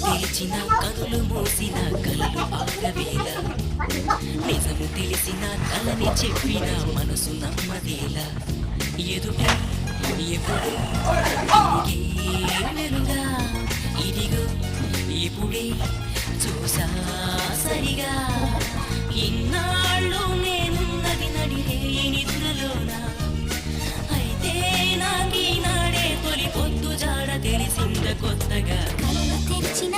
తెరిచిన కనులు మూసిన కళ్ళు ఆగవేళ నిజము తెలిసిన తలని చెప్పిన మనసు నమ్మదేలా ఎదుటే ఎప్పుడు వెలుగా ఇదిగో ఇప్పుడే చూసా సరిగా ఇన్నాళ్ళు నేనున్నది నడిరే నిద్రలోనా అయితే నాకీనాడే తొలి పొద్దు జాడ తెలిసింద కొత్తగా తెరిచిన